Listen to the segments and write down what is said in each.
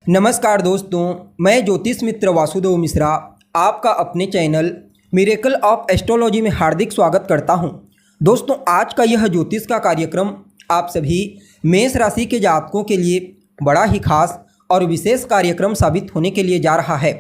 नमस्कार दोस्तों, मैं ज्योतिष मित्र वासुदेव मिश्रा आपका अपने चैनल मिरेकल ऑफ एस्ट्रोलॉजी में हार्दिक स्वागत करता हूं। दोस्तों, आज का यह ज्योतिष का कार्यक्रम आप सभी मेष राशि के जातकों के लिए बड़ा ही खास और विशेष कार्यक्रम साबित होने के लिए जा रहा है,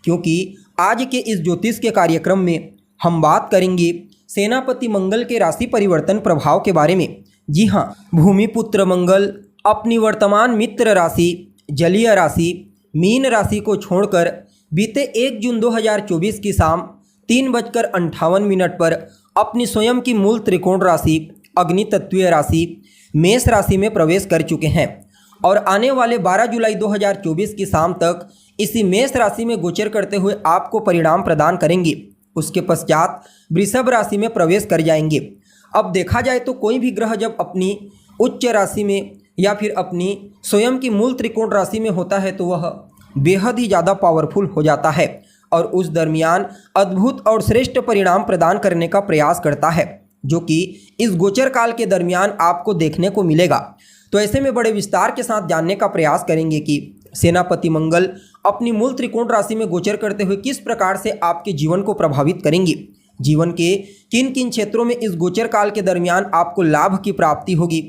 क्योंकि आज के इस ज्योतिष के कार्यक्रम में हम बात करेंगे सेनापति मंगल के राशि परिवर्तन प्रभाव के बारे में। जी हाँ, भूमिपुत्र मंगल अपनी वर्तमान मित्र राशि जलीय राशि मीन राशि को छोड़कर बीते 1 जून 2024 की शाम 3:58 पर अपनी स्वयं की मूल त्रिकोण राशि अग्नि तत्वीय राशि मेष राशि में प्रवेश कर चुके हैं और आने वाले 12 जुलाई 2024 की शाम तक इसी मेष राशि में गोचर करते हुए आपको परिणाम प्रदान करेंगे। उसके पश्चात वृषभ राशि में प्रवेश कर जाएंगे। अब देखा जाए तो कोई भी ग्रह जब अपनी उच्च राशि में या फिर अपनी स्वयं की मूल त्रिकोण राशि में होता है तो वह बेहद ही ज़्यादा पावरफुल हो जाता है और उस दरमियान अद्भुत और श्रेष्ठ परिणाम प्रदान करने का प्रयास करता है, जो कि इस गोचर काल के दरमियान आपको देखने को मिलेगा। तो ऐसे में बड़े विस्तार के साथ जानने का प्रयास करेंगे कि सेनापति मंगल अपनी मूल त्रिकोण राशि में गोचर करते हुए किस प्रकार से आपके जीवन को प्रभावित करेंगे, जीवन के किन किन क्षेत्रों में इस गोचर काल के दरमियान आपको लाभ की प्राप्ति होगी,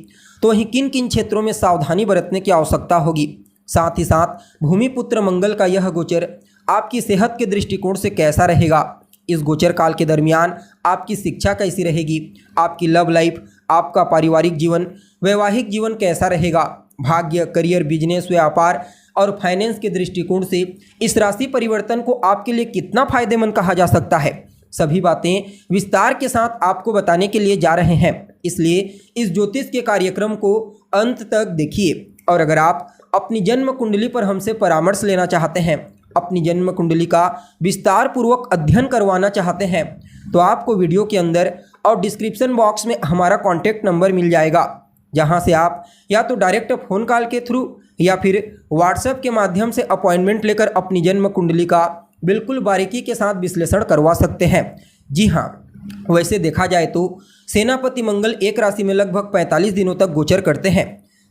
तो वहीं किन किन क्षेत्रों में सावधानी बरतने की आवश्यकता होगी। साथ ही साथ भूमिपुत्र मंगल का यह गोचर आपकी सेहत के दृष्टिकोण से कैसा रहेगा, इस गोचर काल के दरमियान आपकी शिक्षा कैसी रहेगी, आपकी लव लाइफ, आपका पारिवारिक जीवन, वैवाहिक जीवन कैसा रहेगा, भाग्य, करियर, बिजनेस, व्यापार और फाइनेंस के दृष्टिकोण से इस राशि परिवर्तन को आपके लिए कितना फायदेमंद कहा जा सकता है, सभी बातें विस्तार के साथ आपको बताने के लिए जा रहे हैं। इसलिए इस ज्योतिष के कार्यक्रम को अंत तक देखिए। और अगर आप अपनी जन्म कुंडली पर हमसे परामर्श लेना चाहते हैं, अपनी जन्म कुंडली का विस्तार पूर्वक अध्ययन करवाना चाहते हैं, तो आपको वीडियो के अंदर और डिस्क्रिप्शन बॉक्स में हमारा कॉन्टैक्ट नंबर मिल जाएगा, जहां से आप या तो डायरेक्ट फ़ोन कॉल के थ्रू या फिर व्हाट्सएप के माध्यम से अपॉइंटमेंट लेकर अपनी जन्म कुंडली का बिल्कुल बारीकी के साथ विश्लेषण करवा सकते हैं। जी हाँ, वैसे देखा जाए तो सेनापति मंगल एक राशि में लगभग 45 दिनों तक गोचर करते हैं,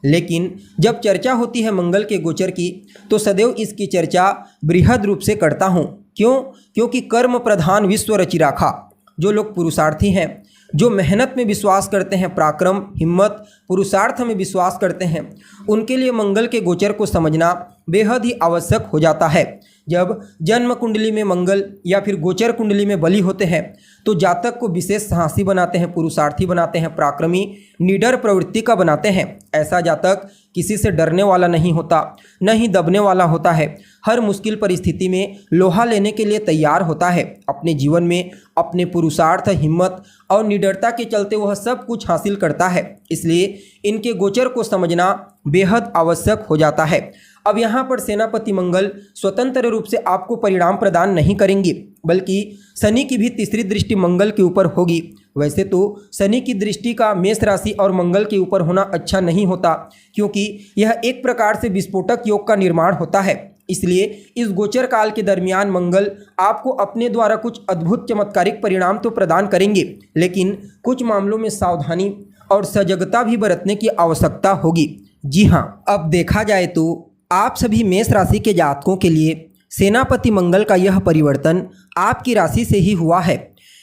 लेकिन जब चर्चा होती है मंगल के गोचर की तो सदैव इसकी चर्चा बृहद रूप से करता हूँ। क्यों? क्योंकि कर्म प्रधान विश्व रचि राखा। जो लोग पुरुषार्थी हैं, जो मेहनत में विश्वास करते हैं, पराक्रम, हिम्मत, पुरुषार्थ में विश्वास करते हैं, उनके लिए मंगल के गोचर को समझना बेहद ही आवश्यक हो जाता है। जब जन्म कुंडली में मंगल या फिर गोचर कुंडली में बली होते हैं तो जातक को विशेष साहसी बनाते हैं, पुरुषार्थी बनाते हैं, पराक्रमी, निडर प्रवृत्ति का बनाते हैं। ऐसा जातक किसी से डरने वाला नहीं होता, न ही दबने वाला होता है। हर मुश्किल परिस्थिति में लोहा लेने के लिए तैयार होता है। अपने जीवन में अपने पुरुषार्थ, हिम्मत और निडरता के चलते वह सब कुछ हासिल करता है। इसलिए इनके गोचर को समझना बेहद आवश्यक हो जाता है। अब यहाँ पर सेनापति मंगल स्वतंत्र रूप से आपको परिणाम प्रदान नहीं करेंगे, बल्कि शनि की भी तीसरी दृष्टि मंगल के ऊपर होगी। वैसे तो शनि की दृष्टि का मेष राशि और मंगल के ऊपर होना अच्छा नहीं होता, क्योंकि यह एक प्रकार से विस्फोटक योग का निर्माण होता है। इसलिए इस गोचर काल के दरमियान मंगल आपको अपने द्वारा कुछ अद्भुत चमत्कारिक परिणाम तो प्रदान करेंगे, लेकिन कुछ मामलों में सावधानी और सजगता भी बरतने की आवश्यकता होगी। जी हाँ, अब देखा जाए तो आप सभी मेष राशि के जातकों के लिए सेनापति मंगल का यह परिवर्तन आपकी राशि से ही हुआ है।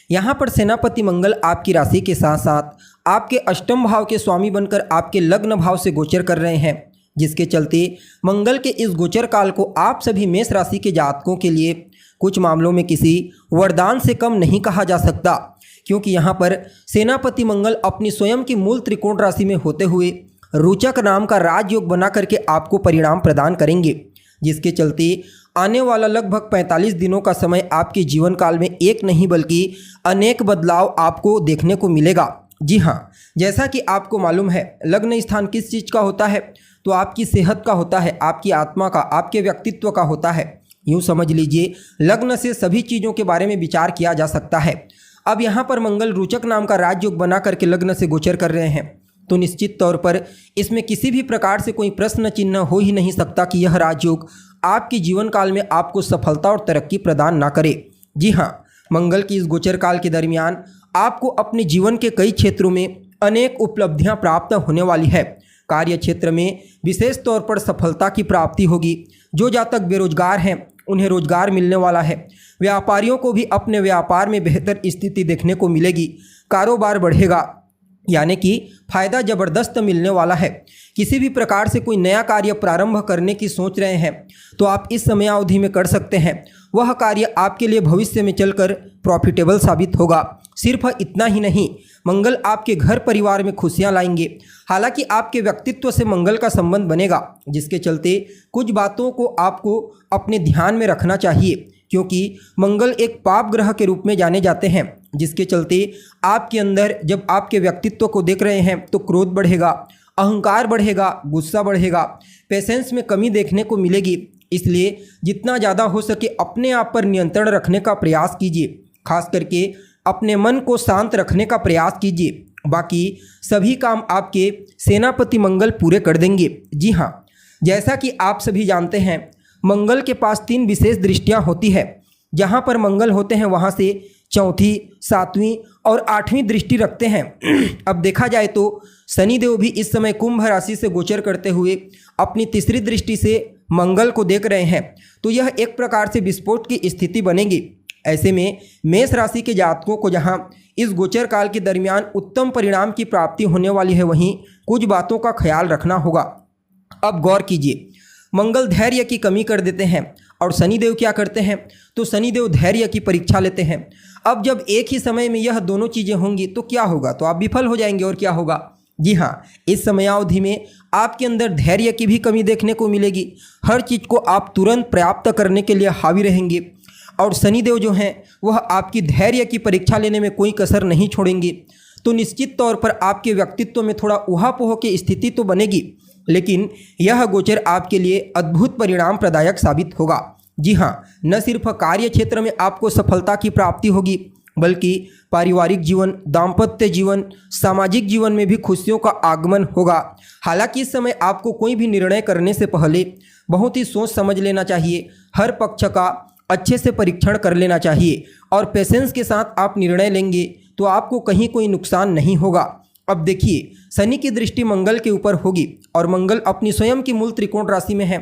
यहाँ पर सेनापति मंगल आपकी राशि के साथ साथ आपके अष्टम भाव के स्वामी बनकर आपके लग्न भाव से गोचर कर रहे हैं, जिसके चलते मंगल के इस गोचर काल को आप सभी मेष राशि के जातकों के लिए कुछ मामलों में किसी वरदान से कम नहीं कहा जा सकता, क्योंकि यहाँ पर सेनापति मंगल अपनी स्वयं की मूल त्रिकोण राशि में होते हुए रोचक नाम का राजयोग बना करके आपको परिणाम प्रदान करेंगे, जिसके चलते आने वाला लगभग 45 दिनों का समय आपके जीवन काल में एक नहीं बल्कि अनेक बदलाव आपको देखने को मिलेगा। जी हाँ, जैसा कि आपको मालूम है लग्न स्थान किस चीज़ का होता है, तो आपकी सेहत का होता है, आपकी आत्मा का, आपके व्यक्तित्व का होता है। यूँ समझ लीजिए लग्न से सभी चीज़ों के बारे में विचार किया जा सकता है। अब यहाँ पर मंगल रोचक नाम का राजयोग बना करके लग्न से गोचर कर रहे हैं, तो निश्चित तौर पर इसमें किसी भी प्रकार से कोई प्रश्न चिन्ह हो ही नहीं सकता कि यह राजयोग आपके जीवन काल में आपको सफलता और तरक्की प्रदान ना करे। जी हाँ, मंगल की इस गोचर काल के दरमियान आपको अपने जीवन के कई क्षेत्रों में अनेक उपलब्धियां प्राप्त होने वाली है। कार्य क्षेत्र में विशेष तौर पर सफलता की प्राप्ति होगी। जो जातक बेरोजगार हैं उन्हें रोजगार मिलने वाला है। व्यापारियों को भी अपने व्यापार में बेहतर स्थिति देखने को मिलेगी। कारोबार बढ़ेगा, यानी कि फायदा ज़बरदस्त मिलने वाला है। किसी भी प्रकार से कोई नया कार्य प्रारंभ करने की सोच रहे हैं तो आप इस समयावधि में कर सकते हैं। वह कार्य आपके लिए भविष्य में चलकर प्रॉफिटेबल साबित होगा। सिर्फ इतना ही नहीं, मंगल आपके घर परिवार में खुशियां लाएंगे। हालांकि आपके व्यक्तित्व से मंगल का संबंध बनेगा, जिसके चलते कुछ बातों को आपको अपने ध्यान में रखना चाहिए, क्योंकि मंगल एक पाप ग्रह के रूप में जाने जाते हैं, जिसके चलते आपके अंदर जब आपके व्यक्तित्व को देख रहे हैं तो क्रोध बढ़ेगा, अहंकार बढ़ेगा, गुस्सा बढ़ेगा, पेशेंस में कमी देखने को मिलेगी। इसलिए जितना ज़्यादा हो सके अपने आप पर नियंत्रण रखने का प्रयास कीजिए। खास करके अपने मन को शांत रखने का प्रयास कीजिए। बाकी सभी काम आपके सेनापति मंगल पूरे कर देंगे। जी हाँ, जैसा कि आप सभी जानते हैं, मंगल के पास 3 विशेष दृष्टियां होती है। जहां पर मंगल होते हैं वहां से चौथी, 7वीं और 8वीं दृष्टि रखते हैं। अब देखा जाए तो शनिदेव भी इस समय कुंभ राशि से गोचर करते हुए अपनी तीसरी दृष्टि से मंगल को देख रहे हैं, तो यह एक प्रकार से विस्फोट की स्थिति बनेगी। ऐसे में मेष राशि के जातकों को जहां इस गोचर काल के दरमियान उत्तम परिणाम की प्राप्ति होने वाली है, वहीं कुछ बातों का ख्याल रखना होगा। अब गौर कीजिए, मंगल धैर्य की कमी कर देते हैं और शनिदेव क्या करते हैं, तो शनिदेव धैर्य की परीक्षा लेते हैं। अब जब एक ही समय में यह दोनों चीज़ें होंगी तो क्या होगा, तो आप विफल हो जाएंगे। और क्या होगा, जी हाँ, इस समयावधि में आपके अंदर धैर्य की भी कमी देखने को मिलेगी। हर चीज़ को आप तुरंत प्राप्त करने के लिए हावी रहेंगे और शनिदेव जो हैं वह आपकी धैर्य की परीक्षा लेने में कोई कसर नहीं छोड़ेंगे। तो निश्चित तौर पर आपके व्यक्तित्व में थोड़ा ऊहापोह की स्थिति तो बनेगी, लेकिन यह गोचर आपके लिए अद्भुत परिणाम प्रदायक साबित होगा। जी हाँ, न सिर्फ कार्य क्षेत्र में आपको सफलता की प्राप्ति होगी, बल्कि पारिवारिक जीवन, दाम्पत्य जीवन, सामाजिक जीवन में भी खुशियों का आगमन होगा। हालांकि इस समय आपको कोई भी निर्णय करने से पहले बहुत ही सोच समझ लेना चाहिए। हर पक्ष का अच्छे से परीक्षण कर लेना चाहिए और पेशेंस के साथ आप निर्णय लेंगे तो आपको कहीं कोई नुकसान नहीं होगा। अब देखिए, शनि की दृष्टि मंगल के ऊपर होगी और मंगल अपनी स्वयं की मूल त्रिकोण राशि में है,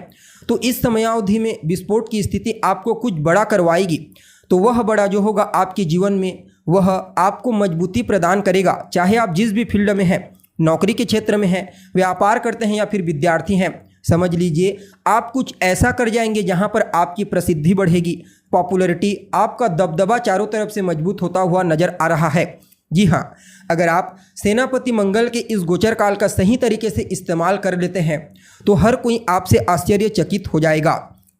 तो इस समयावधि में विस्फोट की स्थिति आपको कुछ बड़ा करवाएगी। तो वह बड़ा जो होगा आपके जीवन में, वह आपको मजबूती प्रदान करेगा। चाहे आप जिस भी फील्ड में हैं, नौकरी के क्षेत्र में हैं, व्यापार करते हैं या फिर विद्यार्थी हैं, समझ लीजिए आप कुछ ऐसा कर जाएंगे जहां पर आपकी प्रसिद्धि बढ़ेगी, पॉपुलैरिटी, आपका दबदबा चारों तरफ से मजबूत होता हुआ नजर आ रहा है। जी हाँ, अगर आप सेनापति मंगल के इस गोचर काल का सही तरीके से इस्तेमाल कर लेते हैं तो हर कोई आपसे आश्चर्यचकित हो जाएगा।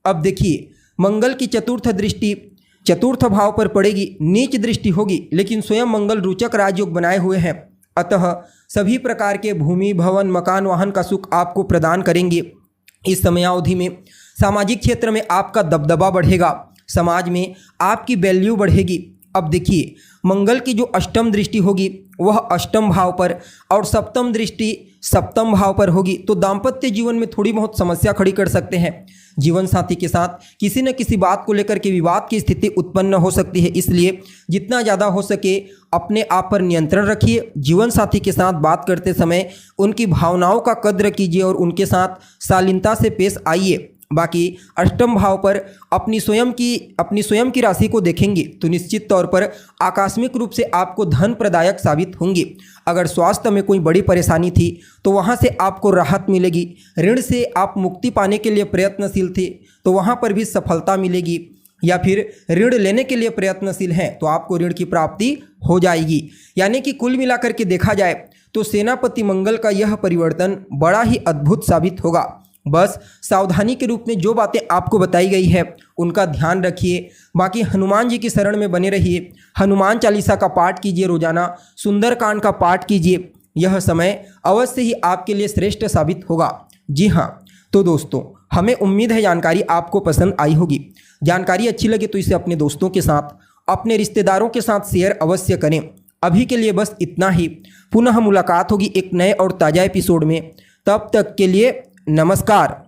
अब देखिए, मंगल की चतुर्थ दृष्टि चतुर्थ भाव पर पड़ेगी, नीच दृष्टि होगी, लेकिन स्वयं मंगल रोचक राजयोग बनाए हुए हैं। अतः सभी प्रकार के भूमि, भवन, मकान, वाहन का सुख आपको प्रदान करेंगे। इस समयावधि में सामाजिक क्षेत्र में आपका दबदबा बढ़ेगा, समाज में आपकी वैल्यू बढ़ेगी। अब देखिए, मंगल की जो अष्टम दृष्टि होगी वह अष्टम भाव पर और सप्तम दृष्टि सप्तम भाव पर होगी, तो दाम्पत्य जीवन में थोड़ी बहुत समस्या खड़ी कर सकते हैं। जीवन साथी के साथ किसी न किसी बात को लेकर के विवाद की स्थिति उत्पन्न हो सकती है। इसलिए जितना ज़्यादा हो सके अपने आप पर नियंत्रण रखिए। जीवन साथी के साथ बात करते समय उनकी भावनाओं का कद्र कीजिए और उनके साथ शालीनता से पेश आइए। बाकी अष्टम भाव पर अपनी स्वयं की राशि को देखेंगे तो निश्चित तौर पर आकस्मिक रूप से आपको धन प्रदायक साबित होंगे। अगर स्वास्थ्य में कोई बड़ी परेशानी थी तो वहां से आपको राहत मिलेगी। ऋण से आप मुक्ति पाने के लिए प्रयत्नशील थे तो वहां पर भी सफलता मिलेगी, या फिर ऋण लेने के लिए प्रयत्नशील हैं तो आपको ऋण की प्राप्ति हो जाएगी। यानी कि कुल मिलाकर के देखा जाए तो सेनापति मंगल का यह परिवर्तन बड़ा ही अद्भुत साबित होगा। बस सावधानी के रूप में जो बातें आपको बताई गई है उनका ध्यान रखिए। बाकी हनुमान जी की शरण में बने रहिए। हनुमान चालीसा का पाठ कीजिए, रोजाना सुंदरकांड का पाठ कीजिए। यह समय अवश्य ही आपके लिए श्रेष्ठ साबित होगा। जी हाँ, तो दोस्तों, हमें उम्मीद है जानकारी आपको पसंद आई होगी। जानकारी अच्छी लगे तो इसे अपने दोस्तों के साथ, अपने रिश्तेदारों के साथ शेयर अवश्य करें। अभी के लिए बस इतना ही। पुनः मुलाकात होगी एक नए और ताज़ा एपिसोड में। तब तक के लिए नमस्कार।